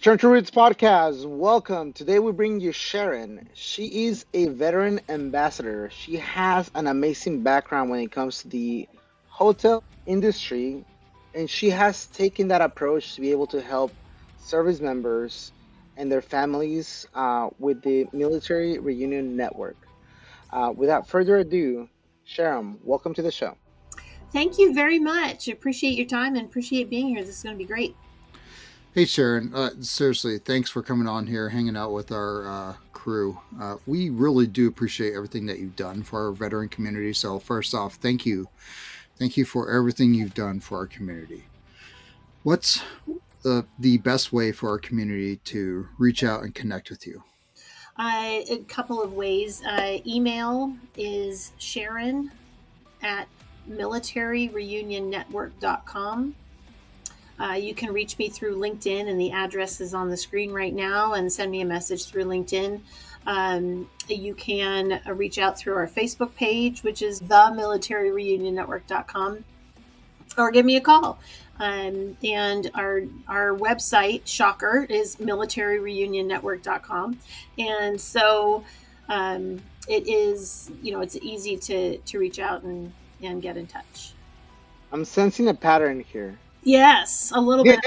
Return to Roots podcast. Welcome. Today we bring you Sharon. She is a veteran ambassador. She has an amazing background when it comes to the hotel industry, and she has taken that approach to be able to help service members and their families with the Military Reunion Network. Without further ado, Sharon, welcome to the show. Thank you very much. Appreciate your time and appreciate being here. This is going to be great. Hey Sharon, seriously, thanks for coming on here, hanging out with our crew. We really do appreciate everything that you've done for our veteran community. So first off, thank you for everything you've done for our community. What's the best way for our community to reach out and connect with you? A couple of ways. Email is Sharon at militaryreunionnetwork.com. You can reach me through LinkedIn, and the address is on the screen right now, and send me a message through LinkedIn. You can reach out through our Facebook page, which is themilitaryreunionnetwork.com, or give me a call. And our website, shocker, is militaryreunionnetwork.com. And so it is, it's easy to reach out and get in touch. I'm sensing a pattern here. Yes, a little bit.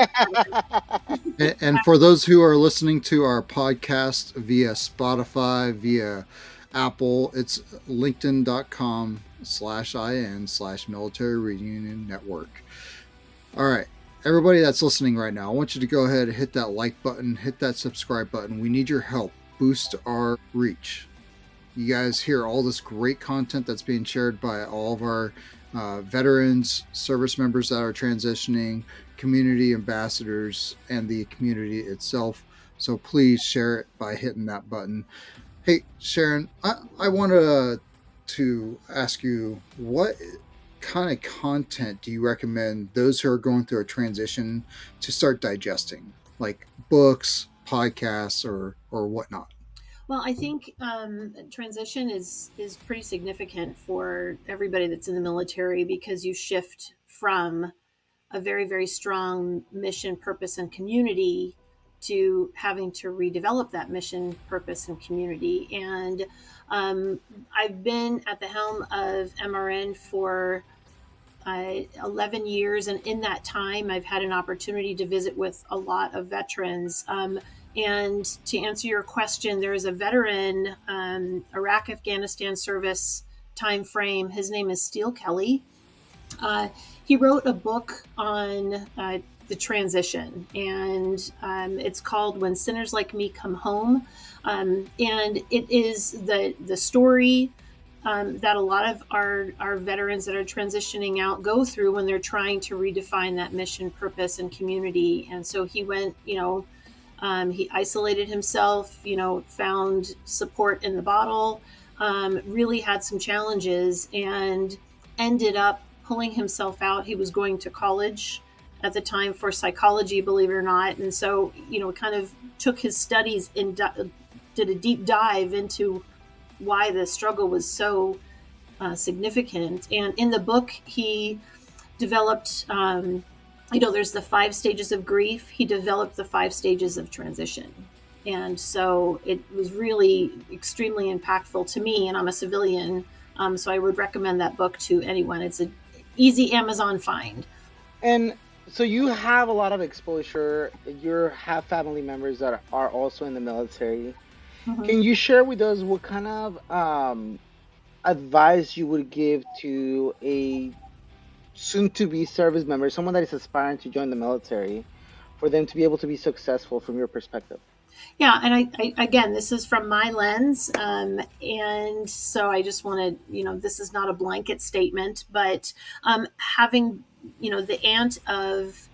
And for those who are listening to our podcast via Spotify, via Apple, it's linkedin.com/in/military reunion network. All right, everybody that's listening right now, I want you to go ahead and hit that like button, hit that subscribe button. We need your help. Boost our reach. You guys hear all this great content that's being shared by all of our veterans, service members that are transitioning, community ambassadors, and the community itself. So please share it by hitting that button. Hey, Sharon, I wanted to ask you, what kind of content do you recommend those who are going through a transition to start digesting, like books, podcasts, or whatnot? Well, I think transition is pretty significant for everybody that's in the military, because you shift from a very, very strong mission, purpose, and community to having to redevelop that mission, purpose, and community. And I've been at the helm of MRN for 11 years. And in that time, I've had an opportunity to visit with a lot of veterans. And to answer your question, there is a veteran, Iraq Afghanistan service time frame. His name is Steele Kelly. He wrote a book on the transition, and it's called When Sinners Like Me Come Home. And it is the story that a lot of our veterans that are transitioning out go through when they're trying to redefine that mission, purpose, and community. And so he went, he isolated himself, found support in the bottle, really had some challenges, and ended up pulling himself out. He was going to college at the time for psychology, believe it or not. And so, kind of took his studies and did a deep dive into why the struggle was so significant. And in the book, he developed, there's the 5 stages of grief. He developed the 5 stages of transition. And so it was really extremely impactful to me, and I'm a civilian. So I would recommend that book to anyone. It's an easy Amazon find. And so you have a lot of exposure. You have family members that are also in the military. Mhm. Can you share with us what kind of advice you would give to a soon-to-be service member, someone that is aspiring to join the military, for them to be able to be successful from your perspective? Yeah, and I again, this is from my lens, and so I just want to, this is not a blanket statement, but having, the aunt of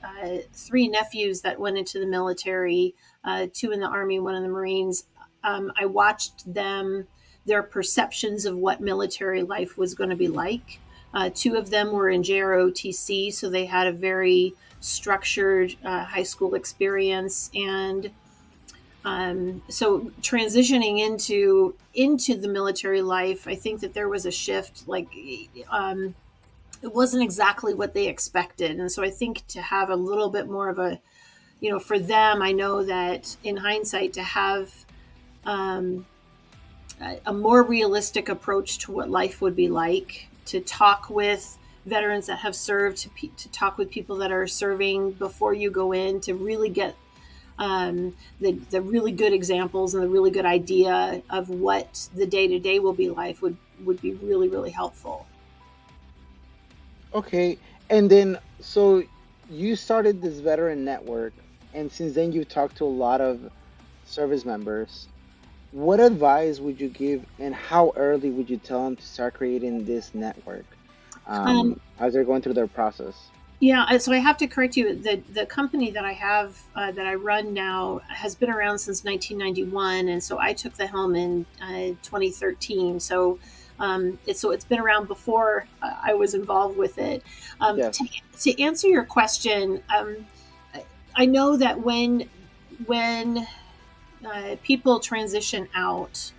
3 nephews that went into the military, 2 in the Army, 1 in the Marines. I watched their perceptions of what military life was going to be like. 2 of them were in JROTC, so they had a very structured high school experience. And so transitioning into the military life, I think that there was a shift. It wasn't exactly what they expected, and so I think to have a little bit more of a for them, I know that in hindsight, to have um, a more realistic approach to what life would be like, to talk with veterans that have served, to talk with people that are serving before you go in, to really get the really good examples and the really good idea of what the day to day will be like would be really, really helpful. Okay. And then, so you started this veteran network, and since then you've talked to a lot of service members. What advice would you give, and how early would you tell them to start creating this network Um, as they're going through their process? Yeah, so I have to correct you. The company that I have that I run now has been around since 1991, and so I took the helm in 2013. So it's been around before I was involved with it. To, Yes. to answer your question, I know that when people transition out,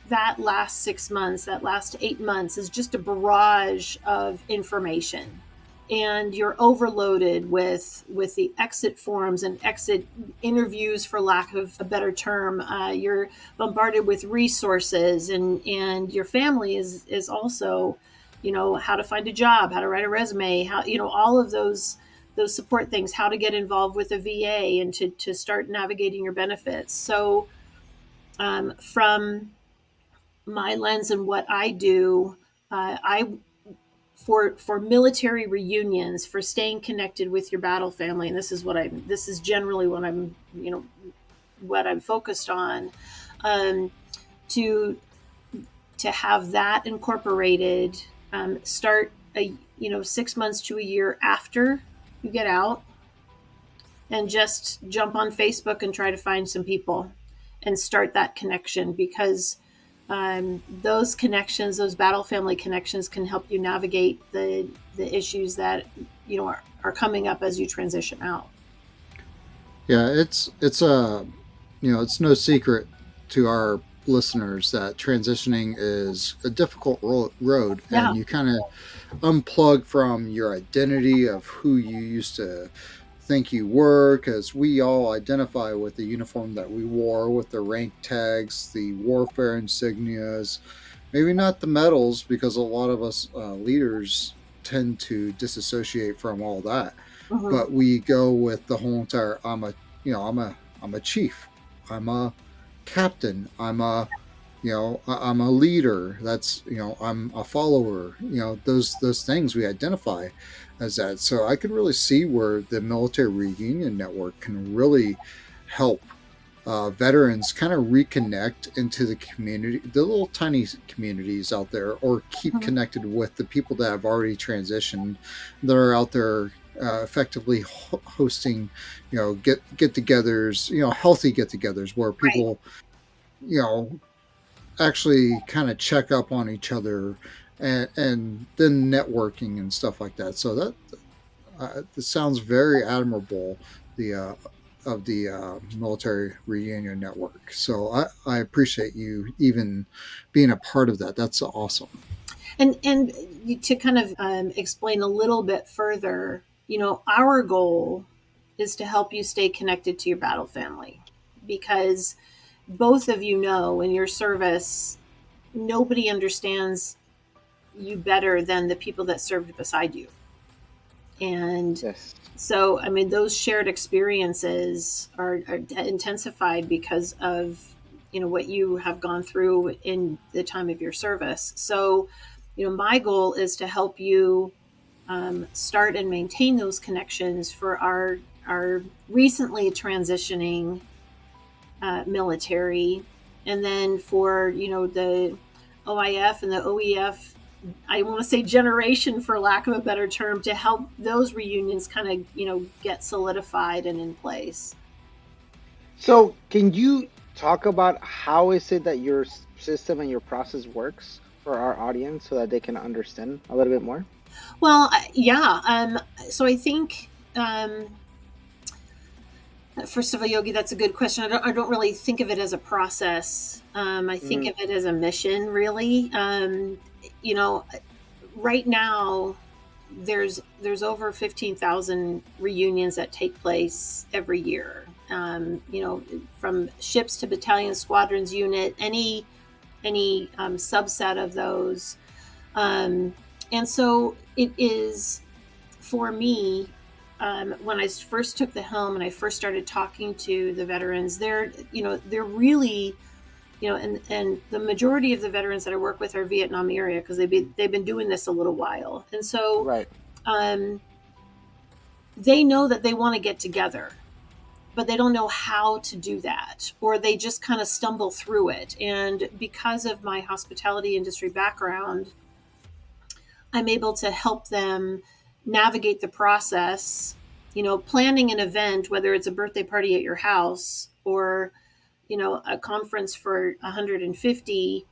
that last 6 months, that last 8 months is just a barrage of information, and you're overloaded with the exit forms and exit interviews, for lack of a better term. You're bombarded with resources, and your family is also, how to find a job, how to write a resume, how, all of those support things, how to get involved with a VA, and to start navigating your benefits. So, from my lens and what I do, I for military reunions, for staying connected with your battle family, and this is generally what I'm focused on, um, to to have that incorporated. Start 6 months to a year after you get out, and just jump on Facebook and try to find some people and start that connection, because those connections, those battle family connections, can help you navigate the issues that are coming up as you transition out. Yeah, it's no secret to our listeners that transitioning is a difficult road, Yeah. and you kind of unplug from your identity of who you used to think you were, because we all identify with the uniform that we wore, with the rank tags, the warfare insignias, maybe not the medals, because a lot of us leaders tend to disassociate from all that, Hmm. but we go with the whole entire I'm a chief, I'm a captain, I'm a leader. That's, I'm a follower. Those things we identify as that. So I could really see where the military reunion network can really help veterans kind of reconnect into the community, the little tiny communities out there, or keep Hmm. connected with the people that have already transitioned, that are out there effectively hosting, get-togethers, healthy get-togethers where Right. people, you know, actually kind of check up on each other, and then networking and stuff like that. So that this sounds very admirable. The of the military reunion network. So I appreciate you even being a part of that. That's awesome. And to kind of explain a little bit further, our goal is to help you stay connected to your battle family, because both of you know, in your service, nobody understands you better than the people that served beside you. And Yes. so, I mean, those shared experiences are intensified because of what you have gone through in the time of your service. So, my goal is to help you start and maintain those connections for our recently transitioning military, and then for the OIF and the OEF, I want to say generation, for lack of a better term, to help those reunions kind of get solidified and in place. So, can you talk about how is it that your system and your process works for our audience so that they can understand a little bit more? Well, yeah. So I think, first of all, Yogi, that's a good question. I don't really think of it as a process. I think Hmm. of it as a mission, really. You know, right now, there's over 15,000 reunions that take place every year, from ships to battalions, squadrons, unit, any subset of those. And so it is for me. When I first took the helm and I first started talking to the veterans, they're really, and the majority of the veterans that I work with are Vietnam area because they've been doing this a little while, and so Right. um, they know that they want to get together, but they don't know how to do that, or they just kind of stumble through it. And because of my hospitality industry background, I'm able to help them navigate the process. Planning an event, whether it's a birthday party at your house or a conference for 150,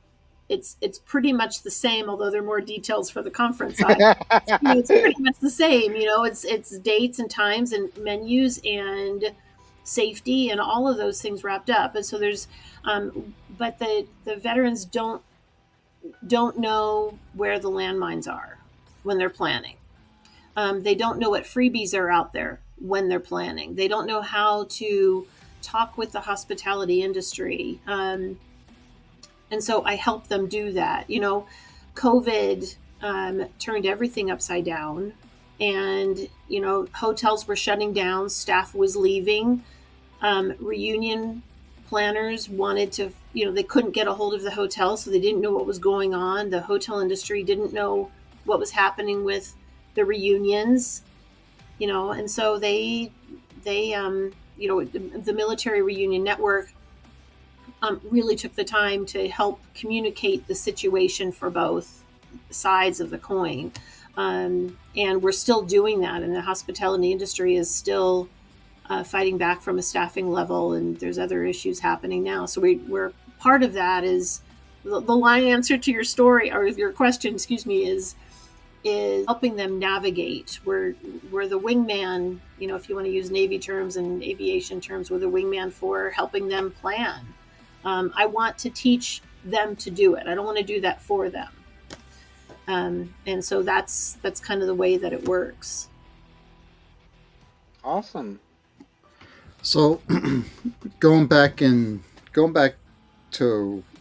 it's pretty much the same, although there are more details for the conference side. It's pretty much the same. It's dates and times and menus and safety and all of those things wrapped up. And so but the veterans don't know where the landmines are when they're planning. They don't know what freebies are out there when they're planning. They don't know how to talk with the hospitality industry. And so I help them do that. COVID turned everything upside down, and hotels were shutting down, staff was leaving. Reunion planners wanted to, they couldn't get a hold of the hotel, so they didn't know what was going on. The hotel industry didn't know what was happening with the reunions, and so the military reunion network really took the time to help communicate the situation for both sides of the coin. And we're still doing that, and the hospitality industry is still fighting back from a staffing level, and there's other issues happening now. So we're part of that. Is the line answer to your story, or your question, excuse me, is helping them navigate. We're the wingman, if you want to use Navy terms and aviation terms, we're the wingman for helping them plan. I want to teach them to do it. I don't want to do that for them. And so that's kind of the way that it works. Awesome. So, going back to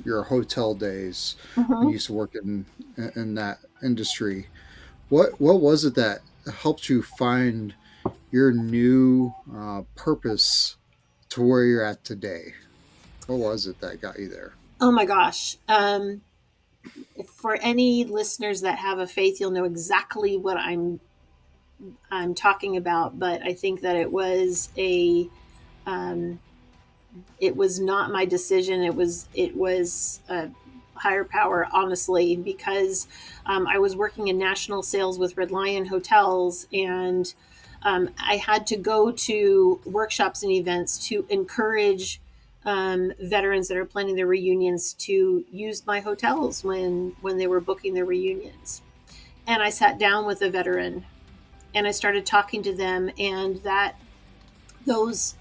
your hotel days when you used to work in that industry, what was it that helped you find your new purpose to where you're at today? What was it that got you there? Oh my gosh. For any listeners that have a faith, you'll know exactly what I'm talking about. But I think that it was not my decision. It was a higher power, honestly, because I was working in national sales with Red Lion Hotels, and I had to go to workshops and events to encourage veterans that are planning their reunions to use my hotels when they were booking their reunions. And I sat down with a veteran and I started talking to them, and those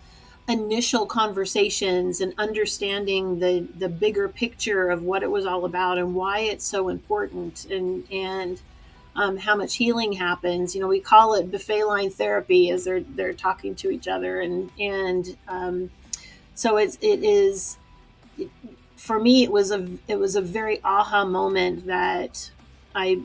initial conversations and understanding the bigger picture of what it was all about and why it's so important, and how much healing happens. We call it buffet line therapy as they're talking to each other, and so for me, it was a very aha moment that I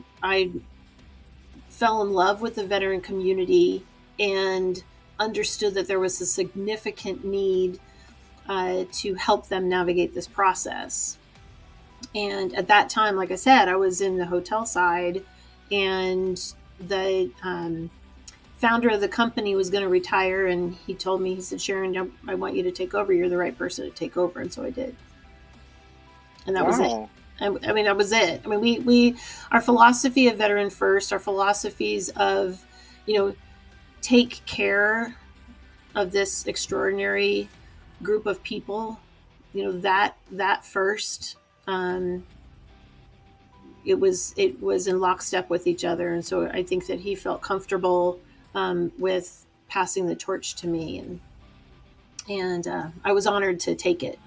fell in love with the veteran community and understood that there was a significant need to help them navigate this process. And at that time, like I said, I was in the hotel side, and the founder of the company was going to retire, and he told me, he said, "Sharon, I want you to take over. You're the right person to take over." And so I did. And that was it. I mean, that was it. I mean, we our philosophy of veteran first, our philosophies of, take care of this extraordinary group of people, that first, it was in lockstep with each other. And so I think that he felt comfortable with passing the torch to me, and I was honored to take it.